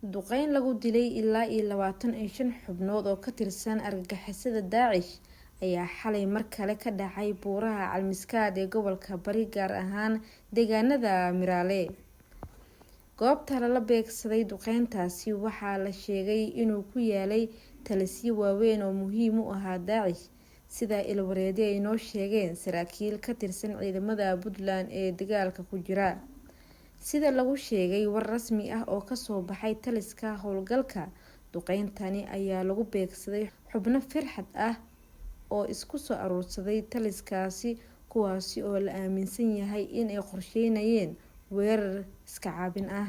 duqeyn lagu dilay ilaa 25 xubnood oo ka tirsan argagixisada Daacish ayaa xalay mar kale ka dhacay buuraha Calmiskaad ee gobolka Bari gaar ahaan deegaanada Miraale. Goobta la beegsaday duqeyntaasi waxaa la sheegay inuu ku yaalay talisyo waaweyn oo muhiim u ah Daacish sida ilwareedi ay noo sheegeen saraakiil ka tirsan ciidamada Puntland ee dagaalka ku jira. Sida lagu sheegay war rasmi ah oo ka soo baxay taliska howlgalka, duqeyntani ayaa lagu beegsaday xubno firxad ah oo isku soo aruursaday taliskaasi kuwaasi oo la aaminsan yahay in ay qorsheynayeen weerar iska caabin ah.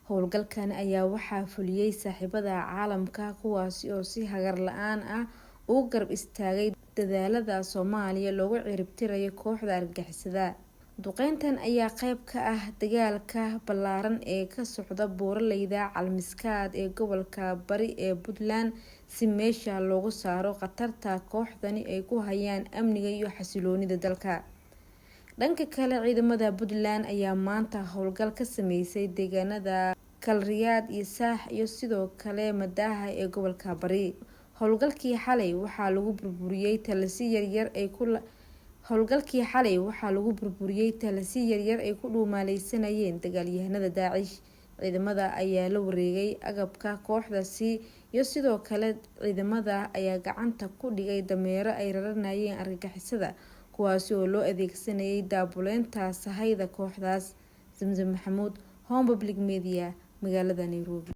Howlgalkan ayaa waxaa fuliyay saaxiibada caalamka kuwaasi oo si hagar la'aan ah ugu garab istaagay dadaalada Soomaaliya loogu cirib tirayo kooxda argagixisada. Duqeyntan ayaa qayb ka ah dagaalka ballaaran ee ka socda buuraleyda Calmiskaad ee gobolka Bari ee Puntland si meesha loogu saaro khatarta kooxdani ay ku hayaan amniga iyo xasiloonida dalka. Dhanka kale, ciidamada Puntland ayaa maanta howlgal ka sameysay deegaanada Kalriyaad iyo Saax iyo sidoo kale Madaha ee gobolka Bari. Howlgalkii xalay waxaa lagu burburiyay talisyo yaryar ay ku dhuumaaleysanayeen dagaalyahanada Daacish. Ciidamada ayaa la wareegay agabka kooxdaasi iyo sidoo kale ciidamada ayaa gacanta ku dhigay dameero ay raranayeen argagixisada kuwaasi oo loo adeegsanayay daabuleynta sahayda kooxdaas. Zamzam Maxamuud, Home Public Media, magaalada Nairobi.